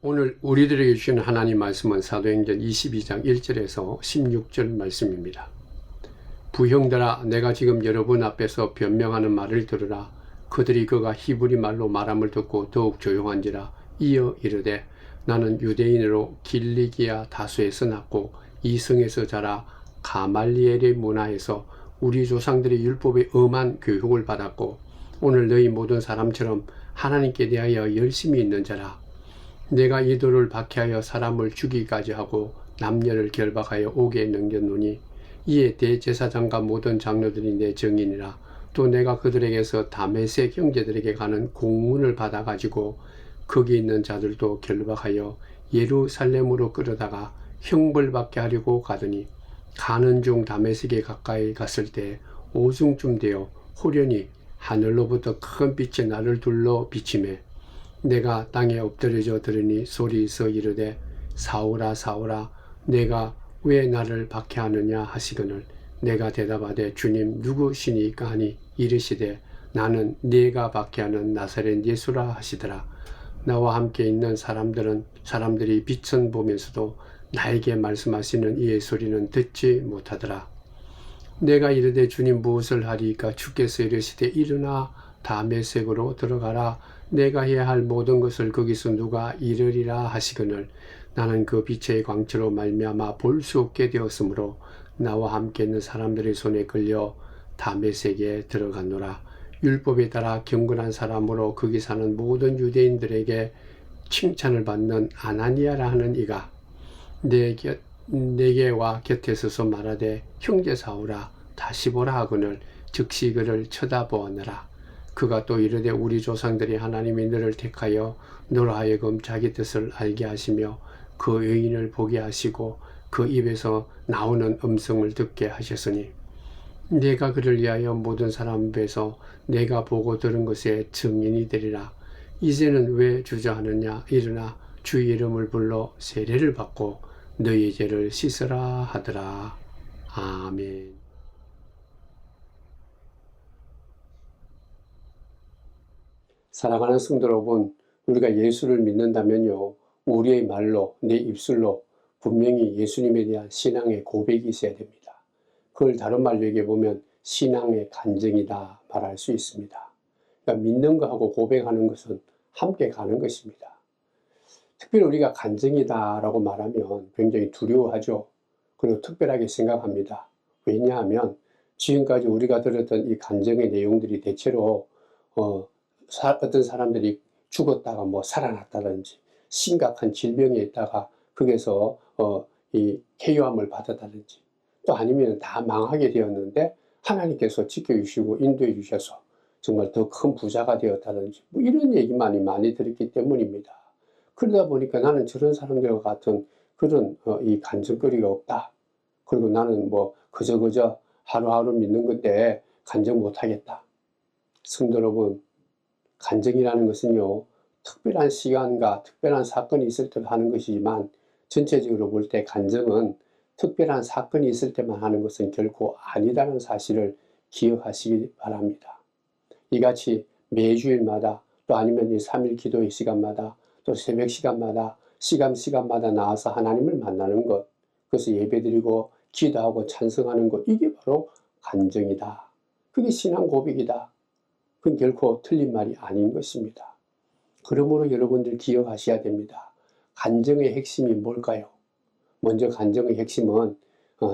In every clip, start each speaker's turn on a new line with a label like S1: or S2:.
S1: 오늘 우리들에게 주신 하나님 말씀은 사도행전 22장 1절에서 16절 말씀입니다. 부형들아, 내가 지금 여러분 앞에서 변명하는 말을 들으라. 그들이 그가 히브리 말로 말함을 듣고 더욱 조용한지라. 이어 이르되, 나는 유대인으로 길리기아 다소에서 났고 이성에서 자라 가말리엘의 문화에서 우리 조상들이 율법의 엄한 교육을 받았고 오늘 너희 모든 사람처럼 하나님께 대하여 열심히 있는 자라. 내가 이들을 박해하여 사람을 죽이기까지 하고 남녀를 결박하여 옥에 넘겼노니 이에 대제사장과 모든 장로들이 내 증인이라. 또 내가 그들에게서 다메섹 형제들에게 가는 공문을 받아가지고 거기 있는 자들도 결박하여 예루살렘으로 끌어다가 형벌받게 하려고 가더니 가는 중 다메섹에 가까이 갔을 때 오중쯤 되어 호련히 하늘로부터 큰 빛이 나를 둘러 비치매 내가 땅에 엎드려져 들으니 소리서 이르되, 사울아 사울아 내가 왜 나를 박해하느냐 하시거늘 내가 대답하되, 주님 누구시니까 하니 이르시되, 나는 네가 박해하는 나사렛 예수라 하시더라. 나와 함께 있는 사람들이 빛은 보면서도 나에게 말씀하시는 이의 소리는 듣지 못하더라. 내가 이르되, 주님 무엇을 하리이까? 주께서 이르시되, 일어나 다메섹으로 들어가라. 내가 해야 할 모든 것을 거기서 누가 이르리라 하시거늘 나는 그 빛의 광채로 말미암아 볼 수 없게 되었으므로 나와 함께 있는 사람들의 손에 끌려 다메섹에 들어가노라. 율법에 따라 경건한 사람으로 거기 사는 모든 유대인들에게 칭찬을 받는 아나니아라 하는 이가 내게 와 곁에 서서 말하되, 형제 사울아 다시 보라 하거늘 즉시 그를 쳐다보았느라. 그가 또 이르되, 우리 조상들이 하나님이 너를 택하여 너로 하여금 자기 뜻을 알게 하시며 그 의인을 보게 하시고 그 입에서 나오는 음성을 듣게 하셨으니 내가 그를 위하여 모든 사람 앞에서 내가 보고 들은 것에 증인이 되리라. 이제는 왜 주저하느냐? 일어나 주의 이름을 불러 세례를 받고 너희 죄를 씻으라 하더라. 아멘. 사랑하는 성도 여러분, 우리가 예수를 믿는다면요, 우리의 말로, 내 입술로 분명히 예수님에 대한 신앙의 고백이 있어야 됩니다. 그걸 다른 말로 얘기해 보면 신앙의 간증이다 말할 수 있습니다. 그러니까 믿는 것하고 고백하는 것은 함께 가는 것입니다. 특별히 우리가 간증이다라고 말하면 굉장히 두려워하죠. 그리고 특별하게 생각합니다. 왜냐하면 지금까지 우리가 들었던 이 간증의 내용들이 대체로 어떤 사람들이 죽었다가 살아났다든지 심각한 질병에 있다가 거기서 이 쾌유함을 받았다든지 또 아니면 다 망하게 되었는데 하나님께서 지켜주시고 인도해 주셔서 정말 더 큰 부자가 되었다든지 이런 얘기만이 많이 들었기 때문입니다. 그러다 보니까 나는 저런 사람들과 같은 그런 이 간증거리가 없다. 그리고 나는 그저 하루하루 믿는 건데 간증 못하겠다. 성도 여러분, 간증이라는 것은요, 특별한 시간과 특별한 사건이 있을 때 하는 것이지만 전체적으로 볼 때 간증은 특별한 사건이 있을 때만 하는 것은 결코 아니라는 사실을 기억하시기 바랍니다. 이같이 매주일마다 또 아니면 이 3일 기도의 시간마다 또 새벽 시간마다 시간마다 나와서 하나님을 만나는 것, 그래서 예배드리고 기도하고 찬성하는 것, 이게 바로 간증이다. 그게 신앙 고백이다. 그건 결코 틀린 말이 아닌 것입니다. 그러므로 여러분들 기억하셔야 됩니다. 간증의 핵심이 뭘까요? 먼저 간증의 핵심은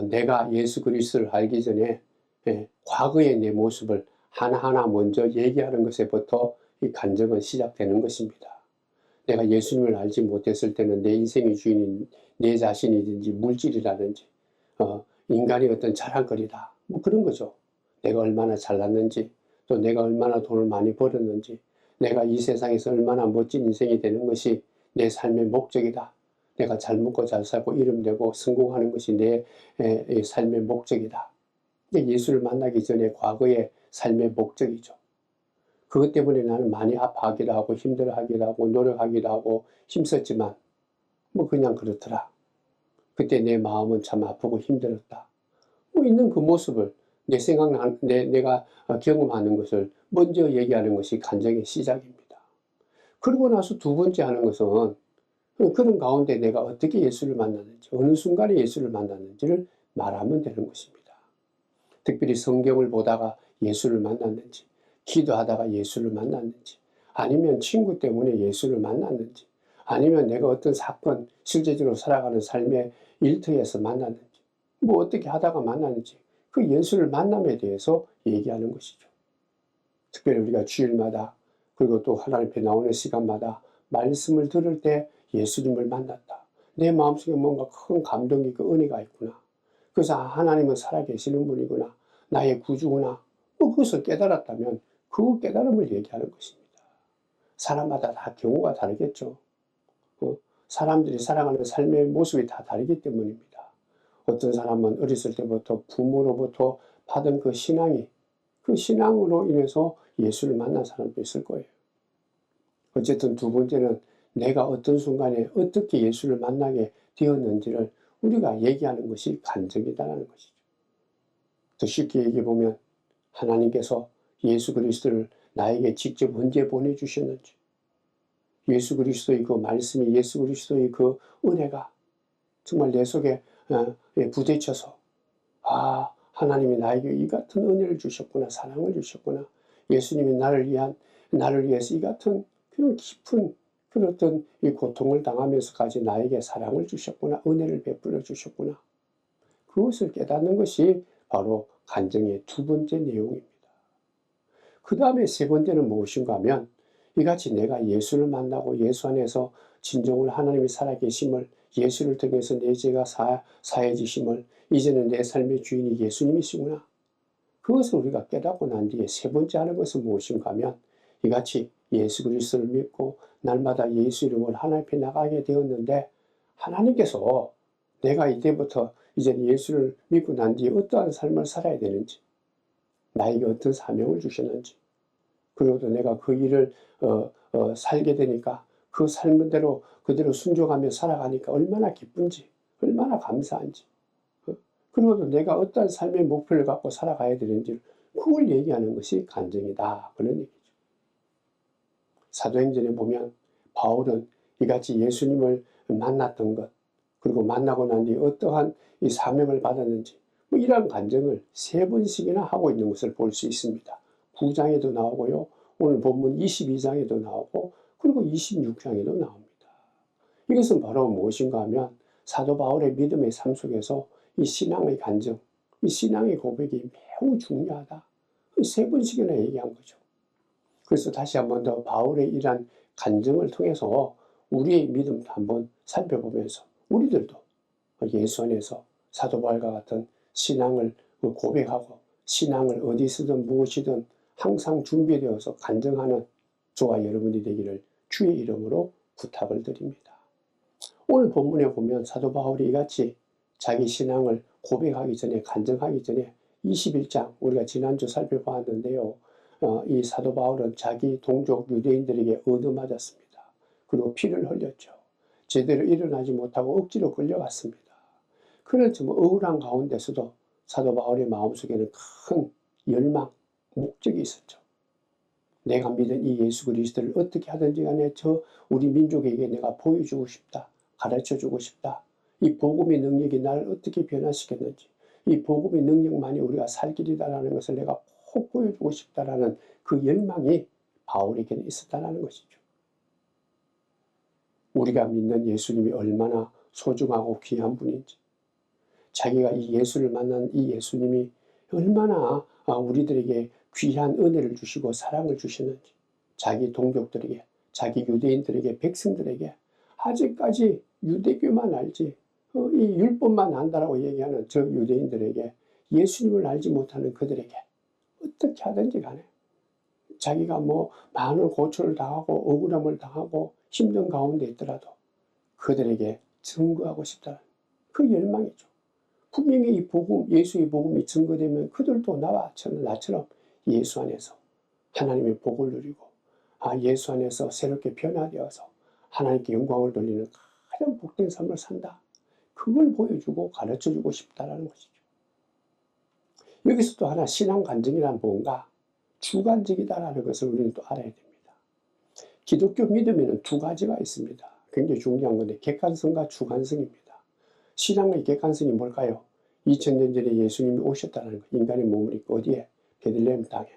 S1: 내가 예수 그리스도를 알기 전에 과거의 내 모습을 하나하나 먼저 얘기하는 것에부터 이 간증은 시작되는 것입니다. 내가 예수님을 알지 못했을 때는 내 인생의 주인인 내 자신이든지 물질이라든지 인간의 어떤 자랑거리다. 그런 거죠. 내가 얼마나 잘났는지 또 내가 얼마나 돈을 많이 벌었는지 내가 이 세상에서 얼마나 멋진 인생이 되는 것이 내 삶의 목적이다. 내가 잘 먹고 잘 살고 이름 되고 성공하는 것이 내 삶의 목적이다. 예수를 만나기 전에 과거의 삶의 목적이죠. 그것 때문에 나는 많이 아파하기도 하고 힘들어하기도 하고 노력하기도 하고 힘썼지만 그냥 그렇더라. 그때 내 마음은 참 아프고 힘들었다. 있는 그 모습을 내가 경험하는 것을 먼저 얘기하는 것이 간증의 시작입니다. 그러고 나서 두 번째 하는 것은 그런 가운데 내가 어떻게 예수를 만났는지, 어느 순간에 예수를 만났는지를 말하면 되는 것입니다. 특별히 성경을 보다가 예수를 만났는지, 기도하다가 예수를 만났는지, 아니면 친구 때문에 예수를 만났는지, 아니면 내가 어떤 사건, 실제적으로 살아가는 삶의 일터에서 만났는지, 뭐 어떻게 하다가 만났는지, 그 예수를 만남에 대해서 얘기하는 것이죠. 특별히 우리가 주일마다, 그리고 또 하나님 앞에 나오는 시간마다 말씀을 들을 때 예수님을 만났다. 내 마음속에 뭔가 큰 감동이, 그 은혜가 있구나. 그래서 하나님은 살아계시는 분이구나. 나의 구주구나. 뭐 그것을 깨달았다면 그 깨달음을 얘기하는 것입니다. 사람마다 다 경우가 다르겠죠. 사람들이 살아가는 삶의 모습이 다 다르기 때문입니다. 어떤 사람은 어렸을 때부터 부모로부터 받은 그 신앙이, 그 신앙으로 인해서 예수를 만난 사람도 있을 거예요. 어쨌든 두 번째는 내가 어떤 순간에 어떻게 예수를 만나게 되었는지를 우리가 얘기하는 것이 간증이다라는 것이죠. 더 쉽게 얘기해 보면 하나님께서 예수 그리스도를 나에게 직접 언제 보내주셨는지, 예수 그리스도의 그 말씀이, 예수 그리스도의 그 은혜가 정말 내 속에 부딪혀서, 아, 하나님이 나에게 이 같은 은혜를 주셨구나, 사랑을 주셨구나. 예수님이 나를 위해서 이 같은 그런 깊은 그런 어떤 이 고통을 당하면서까지 나에게 사랑을 주셨구나, 은혜를 베풀어 주셨구나. 그것을 깨닫는 것이 바로 간증의 두 번째 내용입니다. 그 다음에 세 번째는 무엇인가 하면, 이같이 내가 예수를 만나고 예수 안에서 진정으로 하나님이 살아계심을, 예수를 통해서 내 죄가 사해지심을, 이제는 내 삶의 주인이 예수님이시구나. 그것을 우리가 깨닫고 난 뒤에 세 번째 하는 것은 무엇인가 하면, 이같이 예수 그리스도를 믿고 날마다 예수 이름으로 하나님 앞에 나가게 되었는데, 하나님께서 내가 이때부터 이제 예수를 믿고 난 뒤에 어떠한 삶을 살아야 되는지, 나에게 어떤 사명을 주셨는지, 그리고 또 내가 그 일을 살게 되니까 그 삶대로 그대로 순종하며 살아가니까 얼마나 기쁜지, 얼마나 감사한지, 그리고 또 내가 어떠한 삶의 목표를 갖고 살아가야 되는지, 그걸 얘기하는 것이 간증이다, 그런 얘기죠. 사도행전에 보면 바울은 이같이 예수님을 만났던 것, 그리고 만나고 난 뒤에 어떠한 이 사명을 받았는지, 뭐 이러한 간증을 세 번씩이나 하고 있는 것을 볼 수 있습니다. 9장에도 나오고요, 오늘 본문 22장에도 나오고, 그리고 26장에도 나옵니다. 이것은 바로 무엇인가 하면 사도 바울의 믿음의 삶 속에서 이 신앙의 간증, 이 신앙의 고백이 매우 중요하다. 세 번씩이나 얘기한 거죠. 그래서 다시 한 번 더 바울의 이러한 간증을 통해서 우리의 믿음도 한번 살펴보면서 우리들도 예수 안에서 사도 바울과 같은 신앙을 고백하고 신앙을 어디서든 무엇이든 항상 준비되어서 간증하는 저와 여러분이 되기를 주의 이름으로 부탁을 드립니다. 오늘 본문에 보면 사도 바울이 이같이 자기 신앙을 고백하기 전에, 간증하기 전에 21장 우리가 지난주 살펴보았는데요. 이 사도 바울은 자기 동족 유대인들에게 얻어맞았습니다. 그리고 피를 흘렸죠. 제대로 일어나지 못하고 억지로 끌려갔습니다. 그런 좀 억울한 가운데서도 사도 바울의 마음속에는 큰 열망, 목적이 있었죠. 내가 믿은 이 예수 그리스도를 어떻게 하든지 간에 우리 민족에게 내가 보여주고 싶다. 가르쳐주고 싶다. 이 복음의 능력이 나를 어떻게 변화시켰는지, 이 복음의 능력만이 우리가 살 길이다라는 것을 내가 꼭 보여주고 싶다라는 그 열망이 바울에게는 있었다는 것이죠. 우리가 믿는 예수님이 얼마나 소중하고 귀한 분인지, 자기가 이 예수를 만난 이 예수님이 얼마나 우리들에게 귀한 은혜를 주시고 사랑을 주시는지, 자기 동족들에게, 자기 유대인들에게, 백성들에게, 아직까지 유대교만 알지 이 율법만 안다라고 얘기하는 저 유대인들에게, 예수님을 알지 못하는 그들에게 어떻게 하든지 간에 자기가 뭐 많은 고초를 당하고 억울함을 당하고 힘든 가운데 있더라도 그들에게 증거하고 싶다는 그 열망이죠. 분명히 이 복음, 예수의 복음이 증거되면 그들도 나처럼 예수 안에서 하나님의 복을 누리고, 예수 안에서 새롭게 변화되어서 하나님께 영광을 돌리는 가장 복된 삶을 산다. 그걸 보여주고 가르쳐주고 싶다라는 것이죠. 여기서 또 하나 신앙 간증이란 뭔가 주관적이다라는 것을 우리는 또 알아야 됩니다. 기독교 믿음에는 두 가지가 있습니다. 굉장히 중요한 건데 객관성과 주관성입니다. 신앙의 객관성이 뭘까요? 2000년 전에 예수님이 오셨다는 거. 인간의 몸을 입고 어디에? 베들레헴 땅에,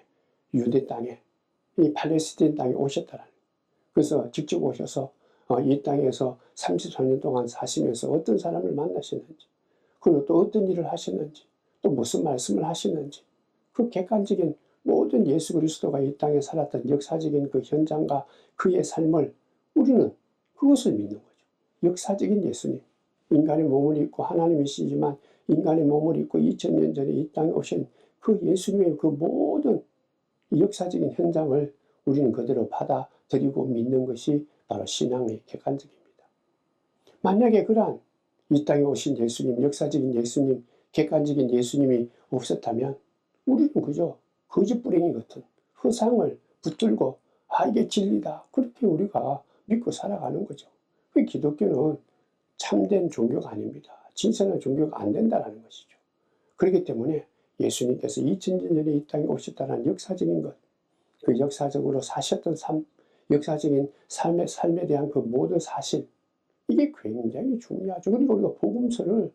S1: 유대 땅에, 이 팔레스타인 땅에 오셨다는 거. 그래서 직접 오셔서 이 땅에서 34년 동안 사시면서 어떤 사람을 만나셨는지, 그리고 또 어떤 일을 하셨는지, 또 무슨 말씀을 하셨는지, 그 객관적인 모든 예수 그리스도가 이 땅에 살았던 역사적인 그 현장과 그의 삶을 우리는 그것을 믿는 거죠. 역사적인 예수님, 인간의 몸을 입고 하나님이시지만 인간의 몸을 입고 2000년 전에 이 땅에 오신 그 예수님의 그 모든 역사적인 현장을 우리는 그대로 받아들이고 믿는 것이 바로 신앙의 객관적입니다. 만약에 그러한 이 땅에 오신 예수님, 역사적인 예수님, 객관적인 예수님이 없었다면 우리는 그저 거짓부랭이 같은 허상을 붙들고 이게 진리다, 그렇게 우리가 믿고 살아가는 거죠. 그 기독교는 참된 종교가 아닙니다. 진실한 종교가 안 된다는 것이죠. 그렇기 때문에 예수님께서 2000년 전에 이 땅에 오셨다는 역사적인 것, 그 역사적으로 사셨던 삶, 역사적인 삶에 대한 그 모든 사실, 이게 굉장히 중요하죠. 그러니까 우리가 복음서를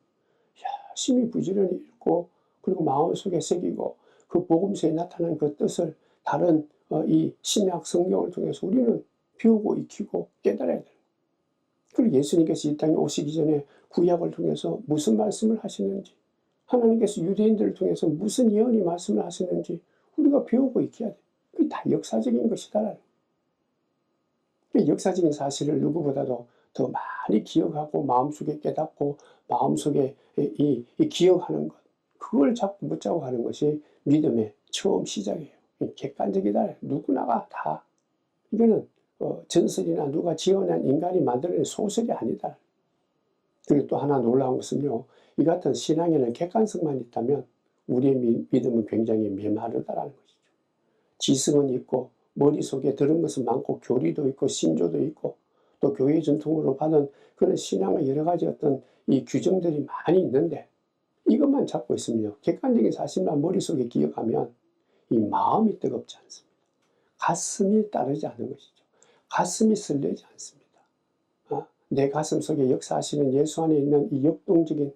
S1: 열심히 부지런히 읽고 그리고 마음속에 새기고 그 복음서에 나타난 그 뜻을 다른 이 신약 성경을 통해서 우리는 배우고 익히고 깨달아야 돼요. 그리고 예수님께서 이 땅에 오시기 전에 구약을 통해서 무슨 말씀을 하시는지, 하나님께서 유대인들을 통해서 무슨 예언이 말씀을 하시는지 우리가 배우고 익혀야 돼요. 그게 다 역사적인 것이다라는 거예요. 역사적인 사실을 누구보다도 더 많이 기억하고 마음속에 깨닫고 마음속에 이 기억하는 것, 그걸 자꾸 붙잡고 하는 것이 믿음의 처음 시작이에요. 객관적이다. 누구나가 다. 이거는 전설이나 누가 지어낸 인간이 만들어낸 소설이 아니다. 그리고 또 하나 놀라운 것은요, 이 같은 신앙에는 객관성만 있다면 우리의 믿음은 굉장히 메마르다라는 것이죠. 지성은 있고 머릿속에 들은 것은 많고 교리도 있고 신조도 있고 또 교회 전통으로 받은 그런 신앙의 여러 가지 어떤 이 규정들이 많이 있는데 이것만 잡고 있으면요, 객관적인 사실만 머릿속에 기억하면 이 마음이 뜨겁지 않습니다. 가슴이 따르지 않는 것이죠. 가슴이 설레지 않습니다. 내 가슴 속에 역사하시는 예수 안에 있는 이 역동적인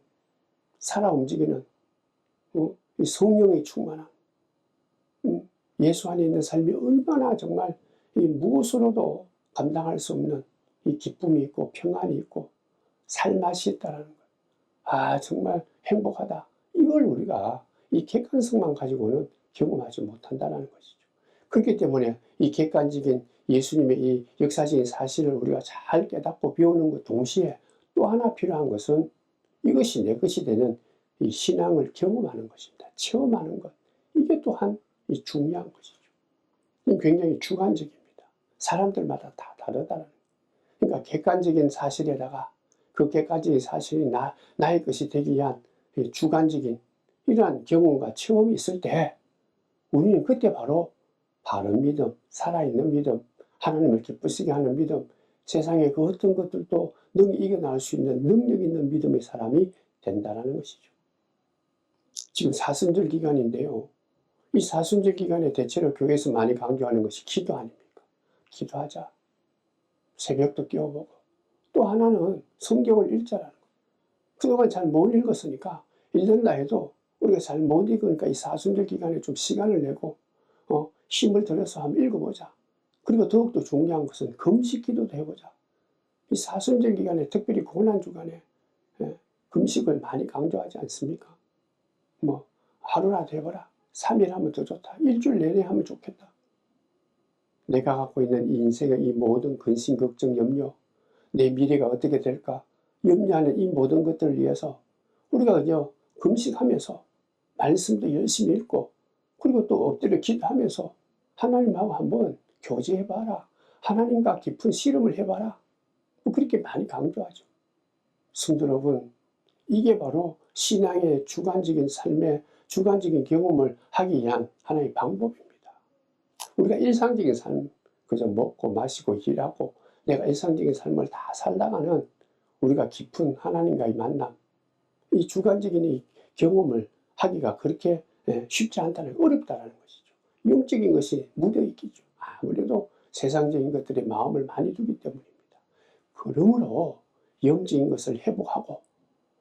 S1: 살아 움직이는 이 성령의 충만함, 예수 안에 있는 삶이 얼마나 정말 이 무엇으로도 감당할 수 없는 이 기쁨이 있고 평안이 있고 살맛이 있다라는 거예요. 정말 행복하다. 이걸 우리가 이 객관성만 가지고는 경험하지 못한다는 것이죠. 그렇기 때문에 이 객관적인 예수님의 이 역사적인 사실을 우리가 잘 깨닫고 배우는 것 동시에 또 하나 필요한 것은 이것이 내 것이 되는 이 신앙을 경험하는 것입니다. 체험하는 것. 이게 또한 이 중요한 것이죠. 굉장히 주관적입니다. 사람들마다 다 다르다는 거예요. 그러니까 객관적인 사실에다가 그 객관적인 사실이 나의 것이 되기 위한 주관적인 이러한 경험과 체험이 있을 때 우리는 그때 바로 바른 믿음, 살아있는 믿음, 하나님을 기쁘시게 하는 믿음, 세상의 그 어떤 것들도 능히 이겨나갈 수 있는 능력 있는 믿음의 사람이 된다는 것이죠. 지금 사순절 기간인데요. 이 사순절 기간에 대체로 교회에서 많이 강조하는 것이 기도 아닙니까? 기도하자. 새벽도 깨워보고. 또 하나는 성경을 읽자라는 거예요. 그동안 잘 못 읽었으니까 읽는다 해도 우리가 잘 못 읽으니까 이 사순절 기간에 좀 시간을 내고 힘을 들여서 한번 읽어보자. 그리고 더욱더 중요한 것은 금식 기도도 해보자. 이 사순절 기간에 특별히 고난주간에 금식을 많이 강조하지 않습니까? 하루라도 해보라. 3일 하면 더 좋다. 일주일 내내 하면 좋겠다. 내가 갖고 있는 이 인생의 이 모든 근심, 걱정, 염려, 내 미래가 어떻게 될까 염려하는 이 모든 것들을 위해서 우리가 그저 금식하면서 말씀도 열심히 읽고 그리고 또 엎드려 기도하면서 하나님하고 한번 교제해봐라. 하나님과 깊은 씨름을 해봐라. 그렇게 많이 강조하죠. 성도 여러분, 이게 바로 신앙의 주관적인 삶의 주관적인 경험을 하기 위한 하나의 방법입니다. 우리가 일상적인 삶, 그저 먹고 마시고 일하고 내가 일상적인 삶을 다 살다가는 우리가 깊은 하나님과의 만남, 이 주관적인 이 경험을 하기가 그렇게 쉽지 않다는, 어렵다는 것이죠. 영적인 것이 묻어있겠죠. 아무래도 세상적인 것들에 마음을 많이 두기 때문입니다. 그러므로 영적인 것을 회복하고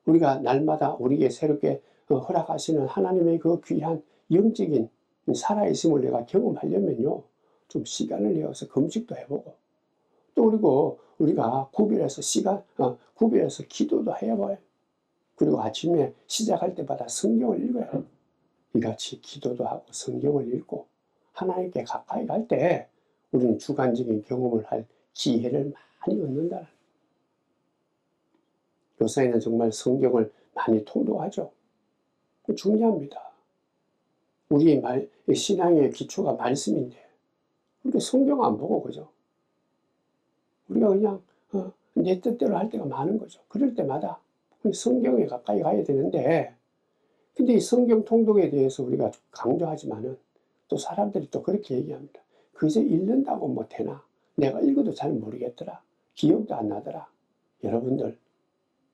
S1: 우리가 날마다 우리에게 새롭게 허락하시는 하나님의 그 귀한 영적인 살아있음을 내가 경험하려면요, 좀 시간을 내어서 금식도 해보고, 또 그리고 우리가 구별해서 기도도 해봐요. 그리고 아침에 시작할 때마다 성경을 읽어요. 이같이 기도도 하고 성경을 읽고 하나님께 가까이 갈 때 우리는 주관적인 경험을 할 기회를 많이 얻는다. 요새는 정말 성경을 많이 통독하죠. 중요합니다. 우리 신앙의 기초가 말씀인데 우리가 성경 안 보고 그죠? 우리가 그냥 내 뜻대로 할 때가 많은 거죠. 그럴 때마다 성경에 가까이 가야 되는데, 근데 이 성경 통독에 대해서 우리가 강조하지만은 또 사람들이 또 그렇게 얘기합니다. 그저 읽는다고 뭐 되나? 내가 읽어도 잘 모르겠더라. 기억도 안 나더라. 여러분들,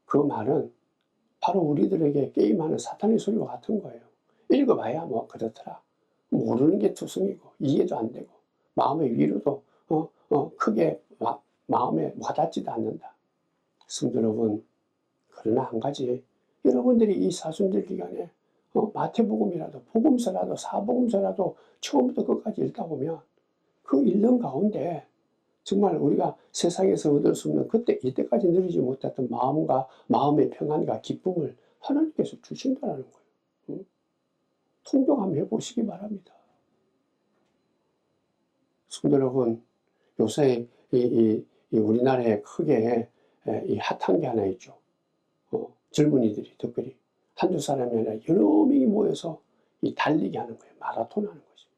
S1: 그 말은 바로 우리들에게 게임하는 사탄의 소리와 같은 거예요. 읽어봐야 뭐 그렇더라. 모르는 게 투성이고 이해도 안 되고 마음의 위로도 크게 마음에 와닿지도 않는다. 성도 여러분, 그러나 한 가지, 여러분들이 이 사순절 기간에 마태복음이라도 복음서라도 사복음서라도 처음부터 끝까지 읽다 보면 그 읽는 가운데 정말 우리가 세상에서 얻을 수 없는 이때까지 누리지 못했던 마음의 평안과 기쁨을 하나님께서 주신다는 거예요. 통독 한번 해보시기 바랍니다. 성도 여러분, 요새 이 우리나라에 크게 이 핫한 게 하나 있죠. 젊은이들이 특별히 한두 사람이 아니라 여러 명이 모여서 이 달리기 하는 거예요. 마라톤 하는 거죠.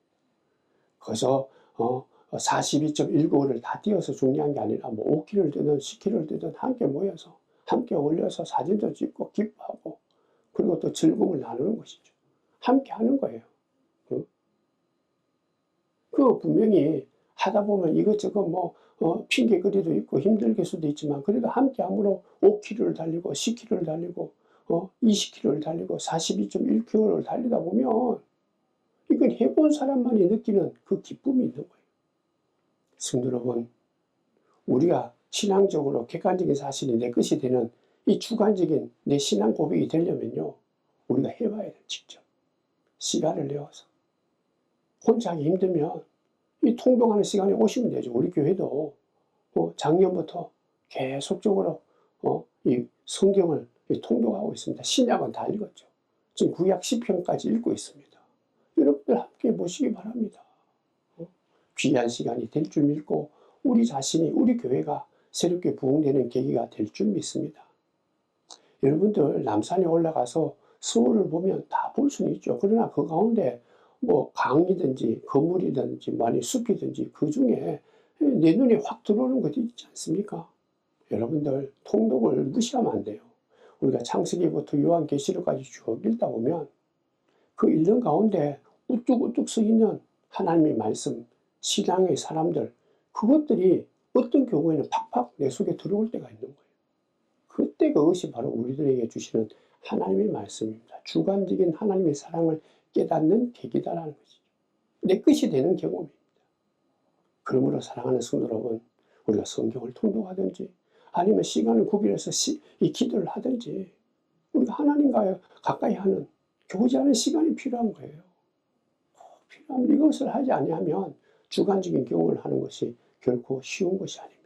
S1: 그래서 42.195를 다 뛰어서 중요한 게 아니라 뭐 5km를 뛰든 10km를 뛰든 함께 모여서 함께 올려서 사진도 찍고 기뻐하고 그리고 또 즐거움을 나누는 것이죠. 함께 하는 거예요. 그 분명히 하다 보면 이것저것 핑계거리도 있고 힘들게 수도 있지만 그래도 함께 함으로 5km를 달리고 10km를 달리고 20km를 달리고 42.1km를 달리다 보면 이건 해본 사람만이 느끼는 그 기쁨이 있는 거예요. 성도 여러분, 우리가 신앙적으로 객관적인 사실이 내 것이 되는 이 주관적인 내 신앙 고백이 되려면요, 우리가 해봐야 돼요. 직접 시간을 내어서. 혼자 하기 힘들면 이 통독하는 시간에 오시면 되죠. 우리 교회도 작년부터 계속적으로 이 성경을 통독하고 있습니다. 신약은 다 읽었죠. 지금 구약 10편까지 읽고 있습니다. 여러분들 함께 보시기 바랍니다. 귀한 시간이 될 줄 믿고 우리 자신이 우리 교회가 새롭게 부흥되는 계기가 될 줄 믿습니다. 여러분들 남산에 올라가서 서울을 보면 다 볼 수는 있죠. 그러나 그 가운데 뭐 강이든지 건물이든지 많이 숲이든지 그 중에 내 눈에 확 들어오는 것이 있지 않습니까? 여러분들 통독을 무시하면 안 돼요. 우리가 창세기부터 요한계시록까지 쭉 읽다 보면 그 읽는 가운데 우뚝우뚝 서 있는 하나님의 말씀, 신앙의 사람들, 그것들이 어떤 경우에는 팍팍 내 속에 들어올 때가 있는 거예요. 그때 그것이 바로 우리들에게 주시는 하나님의 말씀입니다. 주관적인 하나님의 사랑을 깨닫는 계기다라는 것이죠. 내 것이 되는 경험입니다. 그러므로 사랑하는 성도 여러분, 우리가 성경을 통독하든지 아니면 시간을 구별해서 이 기도를 하든지 우리가 하나님과 가까이 하는 교제하는 시간이 필요한 거예요. 필요하면 이것을 하지 아니하면 주관적인 경험을 하는 것이 결코 쉬운 것이 아닙니다.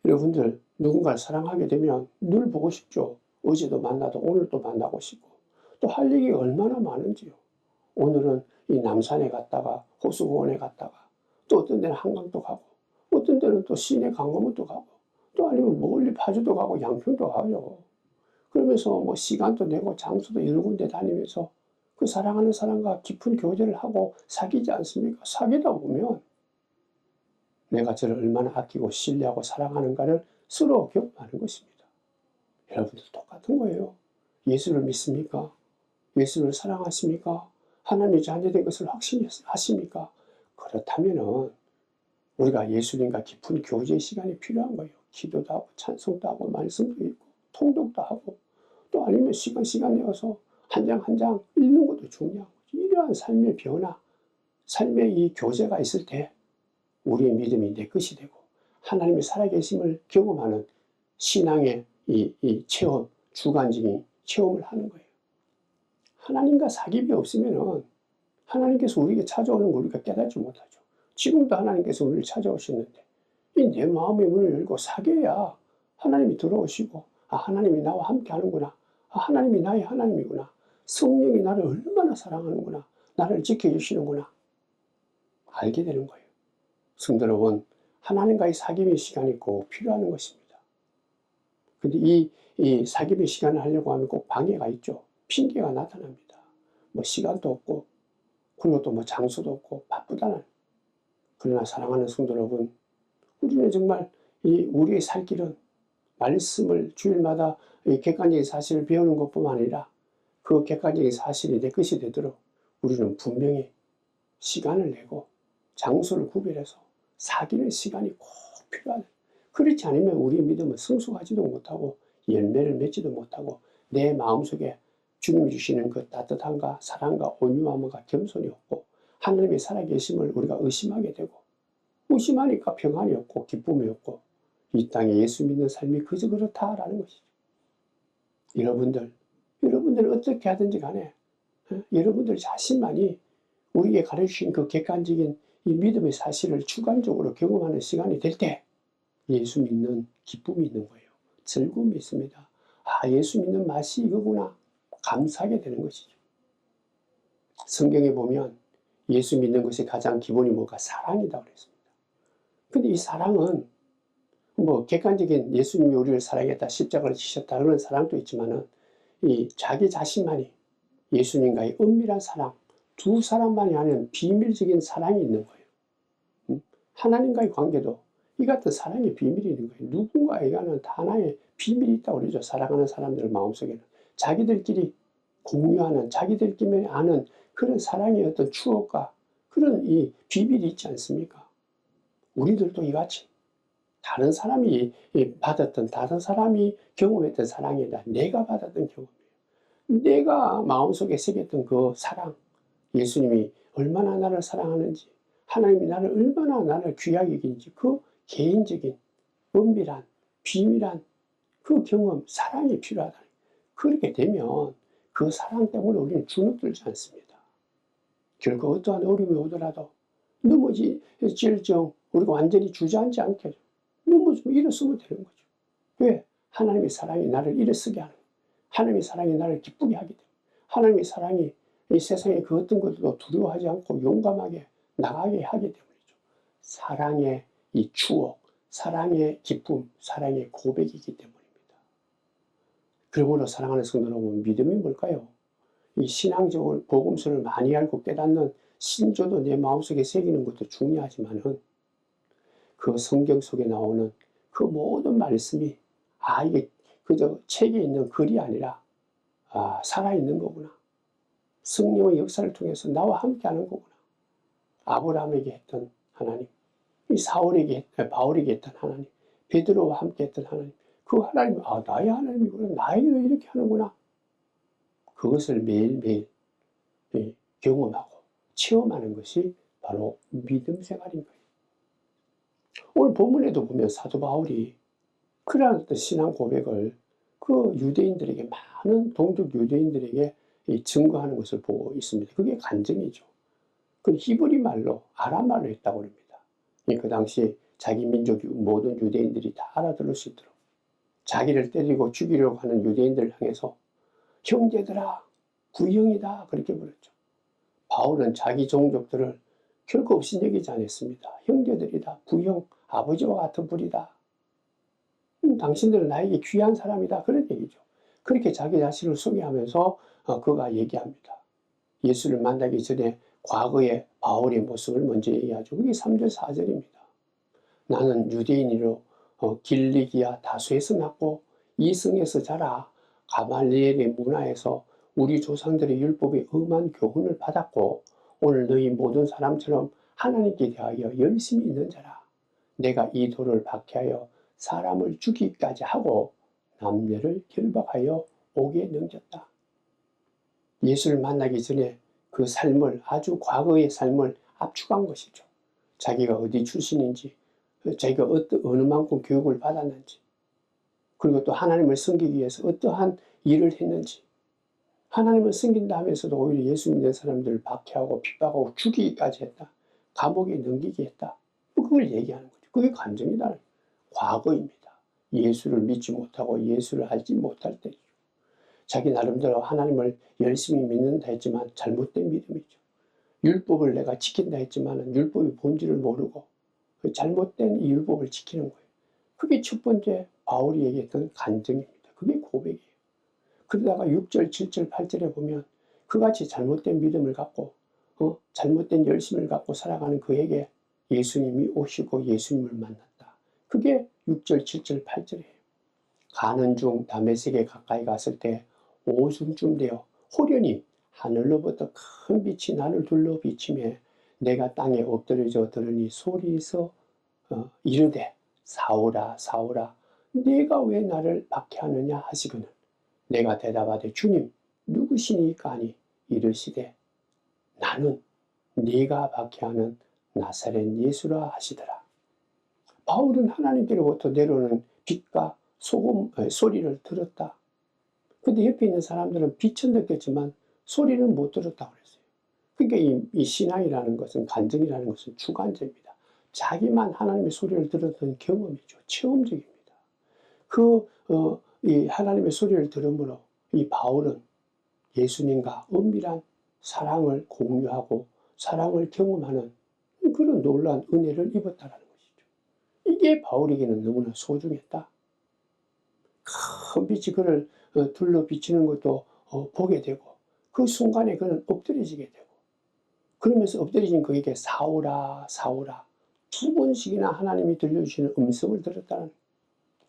S1: 여러분들 누군가를 사랑하게 되면 늘 보고 싶죠. 어제도 만나도 오늘도 만나고 싶고 또 할 얘기가 얼마나 많은지요. 오늘은 이 남산에 갔다가 호수공원에 갔다가 또 어떤 데는 한강도 가고 어떤 데는 또 시내 강화문도 가고 또 아니면 멀리 파주도 가고 양평도 가요. 그러면서 뭐 시간도 내고 장소도 여러 군데 다니면서 그 사랑하는 사람과 깊은 교제를 하고 사귀지 않습니까? 사귀다 보면 내가 저를 얼마나 아끼고 신뢰하고 사랑하는가를 서로 경험하는 것입니다. 여러분들 똑같은 거예요. 예수를 믿습니까? 예수를 사랑하십니까? 하나님의 자녀된 것을 확신하십니까? 그렇다면은 우리가 예수님과 깊은 교제의 시간이 필요한 거예요. 기도도 하고 찬송도 하고 말씀도 읽고 통독도 하고 또 아니면 시간 내어서 한 장 한 장 읽는 것도 중요한 거죠. 이러한 삶의 변화, 삶의 이 교제가 있을 때 우리의 믿음이 내 것이 되고 하나님의 살아계심을 경험하는 신앙의 이 체험, 주관적인 체험을 하는 거예요. 하나님과 사귐이 없으면은 하나님께서 우리에게 찾아오는 걸 우리가 깨닫지 못하죠. 지금도 하나님께서 우리를 찾아오셨는데 이 내 마음의 문을 열고 사귀어야 하나님이 들어오시고, 아, 하나님이 나와 함께 하는구나. 아, 하나님이 나의 하나님이구나. 성령이 나를 얼마나 사랑하는구나. 나를 지켜주시는구나. 알게 되는 거예요. 성도 여러분, 하나님과의 사귐의 시간이 꼭 필요한 것입니다. 근데 이 사귐의 시간을 하려고 하면 꼭 방해가 있죠. 핑계가 나타납니다. 뭐 시간도 없고, 그리고 또 뭐 장소도 없고, 바쁘다는. 그러나 사랑하는 성도 여러분, 우리는 정말 우리의 살 길은 말씀을 주일마다 객관적인 사실을 배우는 것뿐만 아니라 그 객관적인 사실이 내 것이 되도록 우리는 분명히 시간을 내고 장소를 구별해서 사귀는 시간이 꼭 필요하다. 그렇지 않으면 우리 믿음은 성숙하지도 못하고 열매를 맺지도 못하고 내 마음속에 주님이 주시는 그 따뜻함과 사랑과 온유함과 겸손이 없고 하나님의 살아계심을 우리가 의심하게 되고, 의심하니까 평안이 없고 기쁨이 없고 이 땅에 예수 믿는 삶이 그저 그렇다라는 것이죠. 여러분들 어떻게 하든지 간에 여러분들 자신만이 우리에게 가르치신 그 객관적인 이 믿음의 사실을 주관적으로 경험하는 시간이 될 때 예수 믿는 기쁨이 있는 거예요. 즐거움이 있습니다. 아, 예수 믿는 맛이 이거구나. 감사하게 되는 것이죠. 성경에 보면 예수 믿는 것이 가장 기본이 뭐가 사랑이다 그랬습니다. 근데 이 사랑은 뭐 객관적인 예수님이 우리를 사랑했다, 십자가를 지셨다 그런 사랑도 있지만은 이 자기 자신만이 예수님과의 은밀한 사랑, 두 사람만이 하는 비밀적인 사랑이 있는 거예요. 하나님과의 관계도 이 같은 사랑의 비밀이 있는 거예요. 누군가에게는 다 하나의 비밀이 있다고 그러죠. 사랑하는 사람들 마음속에는 자기들끼리 공유하는, 자기들끼리 아는 그런 사랑의 어떤 추억과 그런 이 비밀이 있지 않습니까? 우리들도 이같이 다른 사람이 받았던, 다른 사람이 경험했던 사랑이 아니라 내가 받았던 경험이에요. 내가 마음속에 새겼던 그 사랑, 예수님이 얼마나 나를 사랑하는지, 하나님이 나를 귀하게 여기는지 그 개인적인 은밀한 비밀한 그 경험, 사랑이 필요하다. 그렇게 되면 그 사랑 때문에 우리는 주눅들지 않습니다. 결국 어떠한 어려움이 오더라도 넘어질정 우리가 완전히 주저앉지 않게 넘어지면 일어서면 되는 거죠. 왜? 하나님의 사랑이 나를 일어서게 하는 거예요. 하나님의 사랑이 나를 기쁘게 하게 돼요. 하나님의 사랑이 이 세상에 그 어떤 것도 두려워하지 않고 용감하게 나가게 하게 되문이죠. 사랑의 이 추억, 사랑의 기쁨, 사랑의 고백이기 때문입니다. 그러므로 사랑하는 성도 여러분, 믿음이 뭘까요? 이 신앙적으로 복음서를 많이 알고 깨닫는 신조도 내 마음속에 새기는 것도 중요하지만은 그 성경 속에 나오는 그 모든 말씀이 이게 그저 책에 있는 글이 아니라 살아있는 거구나. 성령의 역사를 통해서 나와 함께하는 거구나. 아브라함에게 했던 하나님, 바울에게 했던 하나님, 베드로와 함께 했던 하나님, 그 하나님, 나의 하나님이구나. 나에게도 이렇게 하는구나. 그것을 매일매일 경험하고 체험하는 것이 바로 믿음 생활인 거예요. 오늘 본문에도 보면 사도 바울이 그러한 신앙 고백을 그 유대인들에게, 많은 동족 유대인들에게 증거하는 것을 보고 있습니다. 그게 간증이죠. 그 히브리 말로, 아람 말로 했다고 합니다. 그 당시 자기 민족 모든 유대인들이 다 알아들을 수 있도록 자기를 때리고 죽이려고 하는 유대인들을 향해서 형제들아, 구형이다 그렇게 부르죠. 바울은 자기 종족들을 결코 없이 여기지 않았습니다. 형제들이다, 구형, 아버지와 같은 불이다. 당신들은 나에게 귀한 사람이다 그런 얘기죠. 그렇게 자기 자신을 소개하면서 그가 얘기합니다. 예수를 만나기 전에 과거의 바울의 모습을 먼저 얘기하죠. 그게 3절 4절입니다. 나는 유대인으로 길리기아 다수에서 났고 이성에서 자라 가말리엘의 문화에서 우리 조상들의 율법의 엄한 교훈을 받았고 오늘 너희 모든 사람처럼 하나님께 대하여 열심히 있는 자라. 내가 이 돌을 박해하여 사람을 죽이기까지 하고 남녀를 결박하여 옥에 넘겼다. 예수를 만나기 전에 그 삶을, 아주 과거의 삶을 압축한 것이죠. 자기가 어디 출신인지, 자기가 어느 만큼 교육을 받았는지, 그리고 또 하나님을 섬기기 위해서 어떠한 일을 했는지, 하나님을 섬긴다 하면서도 오히려 예수 믿는 사람들을 박해하고 핍박하고 죽이기까지 했다. 감옥에 넘기게 했다. 그걸 얘기하는 거죠. 그게 감정이다. 과거입니다. 예수를 믿지 못하고 예수를 알지 못할 때죠. 자기 나름대로 하나님을 열심히 믿는다 했지만 잘못된 믿음이죠. 율법을 내가 지킨다 했지만 율법의 본질을 모르고 잘못된 이 율법을 지키는 거예요. 그게 첫 번째 바울이 얘기했던 간증입니다. 그게 고백이에요. 그러다가 6절, 7절, 8절에 보면 그같이 잘못된 믿음을 갖고 잘못된 열심을 갖고 살아가는 그에게 예수님이 오시고 예수님을 만났다. 그게 6절, 7절, 8절이에요. 가는 중 다메섹에 가까이 갔을 때 오순쯤 되어 호련히 하늘로부터 큰 빛이 나를 둘러 비치매 내가 땅에 엎드려져 들으니 소리에서 이르되 사오라 사오라 네가 왜 나를 박해하느냐 하시거늘 내가 대답하되 주님 누구시니까 하니 이르시되 나는 네가 박해하는 나사렛 예수라 하시더라. 바울은 하나님께로부터 내려오는 빛과 소리를 들었다. 근데 옆에 있는 사람들은 빛은 느꼈지만 소리는 못 들었다고 그랬어요. 그러니까 이 신앙이라는 것은, 간증이라는 것은 주관적입니다. 자기만 하나님의 소리를 들었던 경험이죠. 체험적입니다. 이 하나님의 소리를 들음으로 이 바울은 예수님과 은밀한 사랑을 공유하고 사랑을 경험하는 그런 놀라운 은혜를 입었다는 것이죠. 이게 바울에게는 너무나 소중했다. 큰 빛이 그를 둘러 비치는 것도 보게 되고 그 순간에 그는 엎드려지게 되고 그러면서 엎드려진 그에게 사오라 사오라 두 번씩이나 하나님이 들려주시는 음성을 들었다는,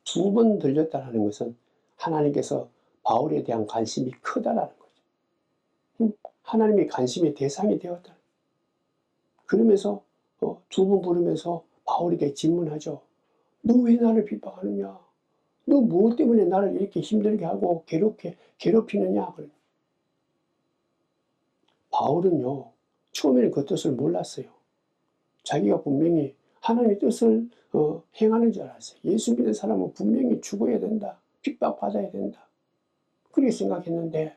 S1: 두 번 들렸다는 것은 하나님께서 바울에 대한 관심이 크다라는 거죠. 하나님의 관심의 대상이 되었다. 그러면서 두 번 부르면서 바울에게 질문하죠. 너 왜 나를 핍박하느냐? 너 무엇 때문에 나를 이렇게 힘들게 하고 괴롭히느냐? 바울은요, 처음에는 그 뜻을 몰랐어요. 자기가 분명히 하나님의 뜻을 행하는 줄 알았어요. 예수 믿는 사람은 분명히 죽어야 된다. 핍박받아야 된다. 그렇게 생각했는데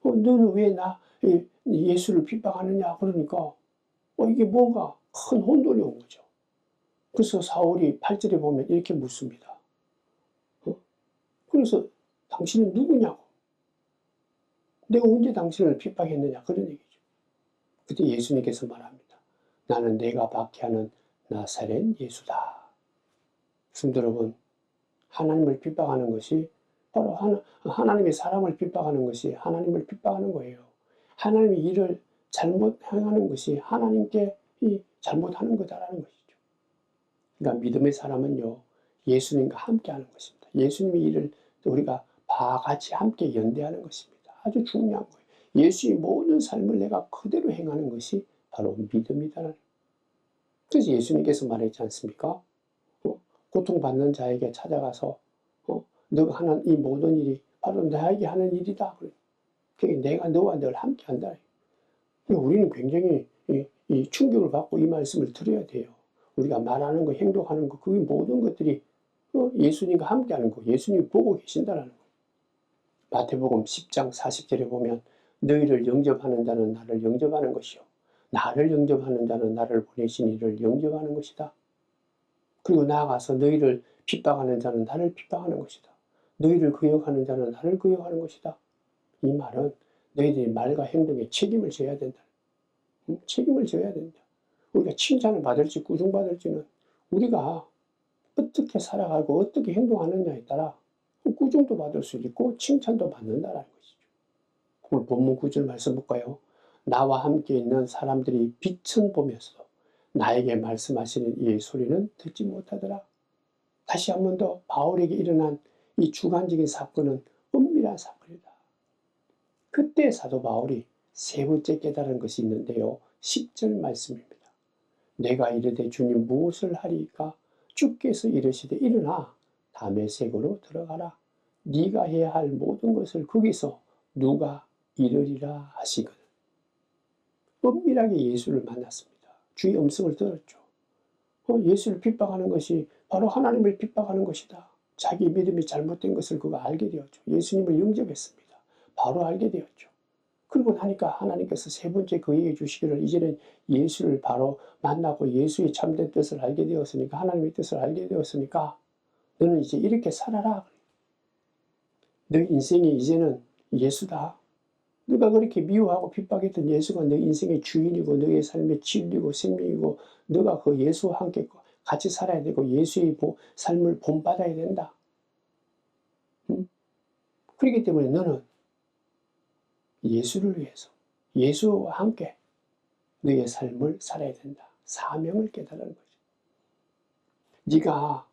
S1: 너는 왜 예수를 핍박하느냐? 그러니까 이게 뭔가 큰 혼돈이 온 거죠. 그래서 사울이 8절에 보면 이렇게 묻습니다. 그래서 당신은 누구냐고. 내가 언제 당신을 핍박했느냐. 그런 얘기죠. 그때 예수님께서 말합니다. 나는 내가 박해하는 나사렛 예수다. 성도 여러분, 하나님을 핍박하는 것이 바로 하나님의 사람을 핍박하는 것이 하나님을 핍박하는 거예요. 하나님의 일을 잘못 행하는 것이 하나님께 잘못하는 거다라는 것이죠. 그러니까 믿음의 사람은요, 예수님과 함께 하는 것입니다. 예수님의 일을 우리가 같이 함께 연대하는 것입니다. 아주 중요한 거예요. 예수의 모든 삶을 내가 그대로 행하는 것이 바로 믿음이다라는. 그래서 예수님께서 말했지 않습니까? 고통받는 자에게 찾아가서 너가 하는 이 모든 일이 바로 나에게 하는 일이다. 그러니까 내가 너와 늘 함께 한다. 우리는 굉장히 이 충격을 받고 이 말씀을 들어야 돼요. 우리가 말하는 거, 행동하는 거, 그 모든 것들이 예수님과 함께 하는 거, 예수님이 보고 계신다는 거. 마태복음 10장 40절에 보면 너희를 영접하는 자는 나를 영접하는 것이요. 나를 영접하는 자는 나를 보내신 이를 영접하는 것이다. 그리고 나아가서 너희를 핍박하는 자는 나를 핍박하는 것이다. 너희를 거역하는 자는 나를 거역하는 것이다. 이 말은 너희들이 말과 행동에 책임을 져야 된다. 책임을 져야 된다. 우리가 칭찬을 받을지 꾸중받을지는 우리가 어떻게 살아가고 어떻게 행동하느냐에 따라 꾸중도 받을 수 있고 칭찬도 받는다는 것이죠. 오늘 본문 9절 말씀 볼까요? 나와 함께 있는 사람들이 빛은 보면서도 나에게 말씀하시는 이 소리는 듣지 못하더라. 다시 한 번 더 바울에게 일어난 이 주관적인 사건은 은밀한 사건이다. 그때 사도 바울이 세 번째 깨달은 것이 있는데요. 10절 말씀입니다. 내가 이르되 주님 무엇을 하리까? 주께서 이르시되 일어나 다메섹으로 들어가라. 네가 해야 할 모든 것을 거기서 누가 이르리라 하시거든. 은밀하게 예수를 만났습니다. 주의 음성을 들었죠. 예수를 핍박하는 것이 바로 하나님을 핍박하는 것이다. 자기 믿음이 잘못된 것을 그가 알게 되었죠. 예수님을 영접했습니다. 바로 알게 되었죠. 그러고 나니까 하나님께서 세 번째 그에게 주시기를 이제는 예수를 바로 만나고 예수의 참된 뜻을 알게 되었으니까 하나님의 뜻을 알게 되었으니까 너는 이제 이렇게 살아라. 너 인생이 이제는 예수다. 네가 그렇게 미워하고 핍박했던 예수가 너 인생의 주인이고 너의 삶의 진리고 생명이고 너가 그 예수와 함께 같이 살아야 되고 예수의 삶을 본받아야 된다. 그렇기 때문에 너는 예수를 위해서 예수와 함께 너의 삶을 살아야 된다. 사명을 깨달은 거죠. 네가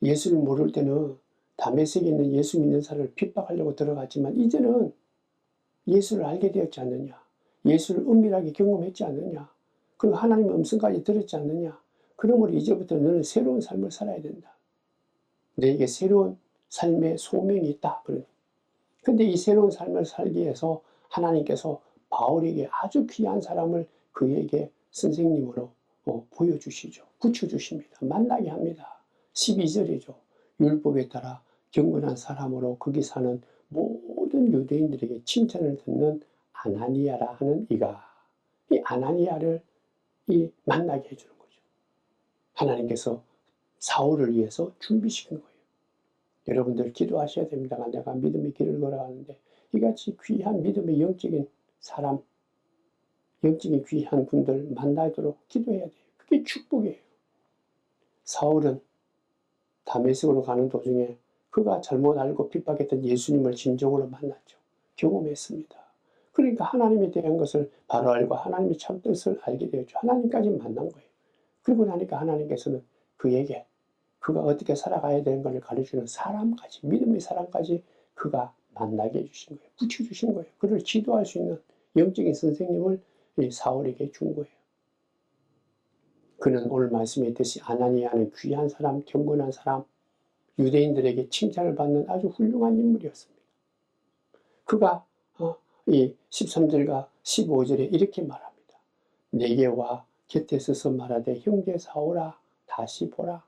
S1: 예수를 모를 때는 다메섹에 있는 예수 믿는 사람을 핍박하려고 들어갔지만 이제는 예수를 알게 되었지 않느냐. 예수를 은밀하게 경험했지 않느냐. 그리고 하나님의 음성까지 들었지 않느냐. 그러므로 이제부터 너는 새로운 삶을 살아야 된다. 너에게 새로운 삶의 소명이 있다. 그런데 이 새로운 삶을 살기 위해서 하나님께서 바울에게 아주 귀한 사람을 그에게 선생님으로 보여주시죠. 붙여주십니다. 만나게 합니다. 12절이죠. 율법에 따라 경건한 사람으로 거기 사는 모든 유대인들에게 칭찬을 듣는 아나니아라 하는 이가 이 아나니아를 만나게 해주는 거죠. 하나님께서 사울을 위해서 준비시킨 거예요. 여러분들 기도하셔야 됩니다. 내가 믿음의 길을 걸어가는데 이같이 귀한 믿음의 영적인 사람, 영적인 귀한 분들 만나도록 기도해야 돼요. 그게 축복이에요. 사울은 다메섹으로 가는 도중에 그가 잘못 알고 핍박했던 예수님을 진정으로 만났죠. 경험했습니다. 그러니까 하나님에 대한 것을 바로 알고 하나님의 참뜻을 알게 되었죠. 하나님까지 만난 거예요. 그리고 나니까 하나님께서는 그에게 그가 어떻게 살아가야 되는 것을 가르치는 사람까지, 믿음의 사람까지 그가 만나게 해주신 거예요. 붙여주신 거예요. 그를 지도할 수 있는 영적인 선생님을 사울에게 준 거예요. 그는 오늘 말씀했듯이 아나니아는 귀한 사람, 경건한 사람, 유대인들에게 칭찬을 받는 아주 훌륭한 인물이었습니다. 그가 이 13절과 15절에 이렇게 말합니다. 내게 와 곁에 서서 말하되 형제 사오라 다시 보라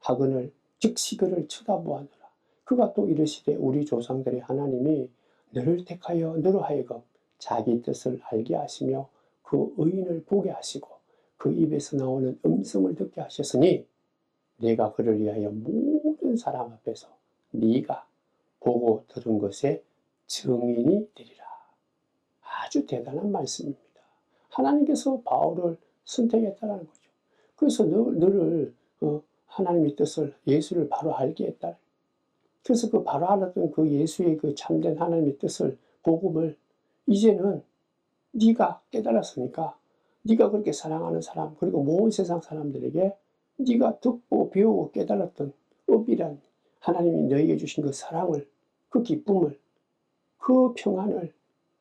S1: 하거늘 즉시 그를 쳐다보았노라. 그가 또 이르시되 우리 조상들의 하나님이 너를 택하여 너로 하여금 자기 뜻을 알게 하시며 그 의인을 보게 하시고 그 입에서 나오는 음성을 듣게 하셨으니 내가 그를 위하여 모든 사람 앞에서 네가 보고 들은 것의 증인이 되리라. 아주 대단한 말씀입니다. 하나님께서 바울을 선택했다는 거죠. 그래서 너를 하나님의 뜻을 예수를 바로 알게 했다. 그래서 그 바로 알았던 그 예수의 그 참된 하나님의 뜻을 복음을 이제는 네가 깨달았으니까 네가 그렇게 사랑하는 사람 그리고 모든 세상 사람들에게 네가 듣고 배우고 깨달았던 업이란 하나님이 너에게 주신 그 사랑을 그 기쁨을 그 평안을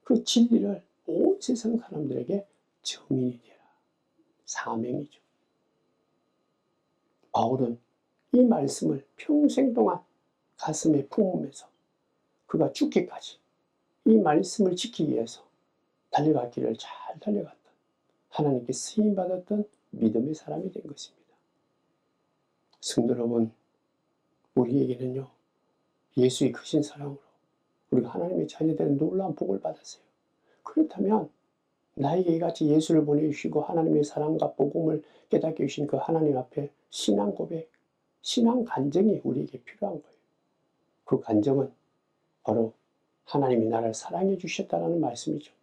S1: 그 진리를 온 세상 사람들에게 증인이 되라. 사명이죠. 바울은 이 말씀을 평생 동안 가슴에 품으면서 그가 죽기까지 이 말씀을 지키기 위해서 달려갈 길을 잘 달려갔던 하나님께 쓰임받았던 믿음의 사람이 된 것입니다. 성도 여러분, 우리에게는요 예수의 크신 사랑으로 우리가 하나님의 자녀되는 놀라운 복을 받았어요. 그렇다면 나에게 이같이 예수를 보내주시고 하나님의 사랑과 복음을 깨닫게 해주신 그 하나님 앞에 신앙 고백, 신앙 간증이 우리에게 필요한 거예요. 그 간증은 바로 하나님이 나를 사랑해 주셨다는 말씀이죠.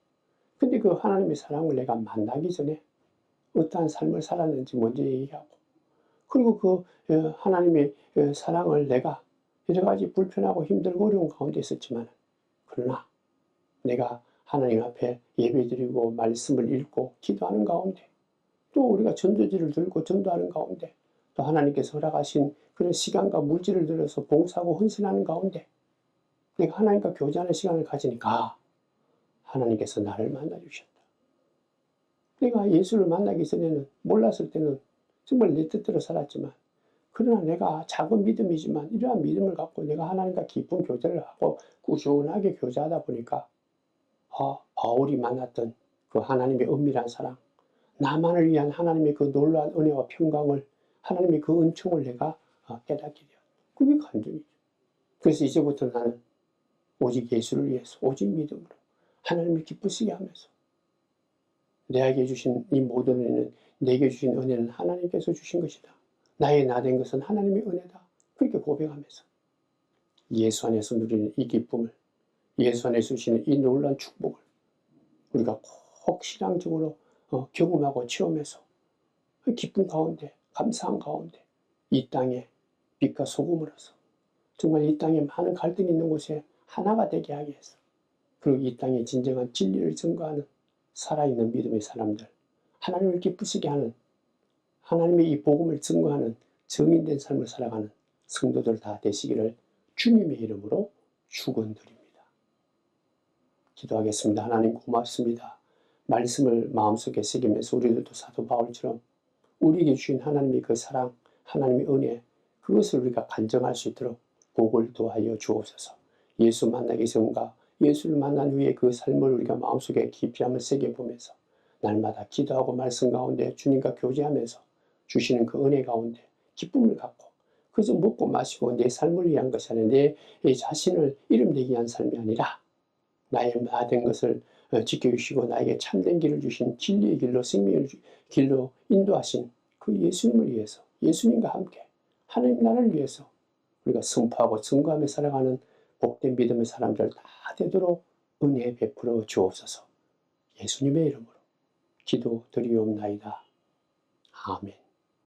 S1: 근데 그 하나님의 사랑을 내가 만나기 전에 어떠한 삶을 살았는지 먼저 얘기하고 그리고 그 하나님의 사랑을 내가 여러 가지 불편하고 힘들고 어려운 가운데 있었지만 그러나 내가 하나님 앞에 예배드리고 말씀을 읽고 기도하는 가운데 또 우리가 전도지를 들고 전도하는 가운데 또 하나님께서 허락하신 그런 시간과 물질을 들여서 봉사하고 헌신하는 가운데 내가 하나님과 교제하는 시간을 가지니까 하나님께서 나를 만나주셨다. 내가 예수를 만나기 전에는 몰랐을 때는 정말 내 뜻대로 살았지만 그러나 내가 작은 믿음이지만 이러한 믿음을 갖고 내가 하나님과 깊은 교제를 하고 꾸준하게 교제하다 보니까 바울이 만났던 그 하나님의 은밀한 사랑 나만을 위한 하나님의 그 놀라운 은혜와 평강을, 하나님의 그 은총을 내가 깨닫게 되었다. 그게 간증이죠. 그래서 이제부터 나는 오직 예수를 위해서, 오직 믿음으로 하나님을 기쁘시게 하면서, 내게 주신 이 모든 은혜는, 내게 주신 은혜는 하나님께서 주신 것이다. 나의 나 된 것은 하나님의 은혜다. 그렇게 고백하면서 예수 안에서 누리는 이 기쁨을, 예수 안에서 주시는 이 놀라운 축복을 우리가 꼭 신앙적으로 경험하고 체험해서 기쁨 가운데, 감사한 가운데 이 땅에 빛과 소금으로서 정말 이 땅에 많은 갈등이 있는 곳에 하나가 되게 하기 위해서, 그리고 이 땅에 진정한 진리를 증거하는 살아있는 믿음의 사람들, 하나님을 기쁘시게 하는, 하나님의 이 복음을 증거하는 정인된 삶을 살아가는 성도들 다 되시기를 주님의 이름으로 축원드립니다. 기도하겠습니다. 하나님 고맙습니다. 말씀을 마음속에 새기면서 우리들도 사도 바울처럼 우리에게 주신 하나님의 그 사랑, 하나님의 은혜, 그것을 우리가 간증할 수 있도록 복을 도하여 주옵소서. 예수 만나기 전과 예수를 만난 후에 그 삶을 우리가 마음속에 깊이 한번 새겨보면서 날마다 기도하고 말씀 가운데 주님과 교제하면서 주시는 그 은혜 가운데 기쁨을 갖고, 그저 먹고 마시고 내 삶을 위한 것이 아니라 내 자신을 이름내기 위한 삶이 아니라 나의 나 된 것을 지켜주시고 나에게 참된 길을 주신, 진리의 길로, 생명의 길로 인도하신 그 예수님을 위해서, 예수님과 함께 하나님 나라를 위해서 우리가 선포하고 증거하며 살아가는 복된 믿음의 사람들 다 되도록 은혜 베풀어 주옵소서. 예수님의 이름으로 기도드리옵나이다. 아멘.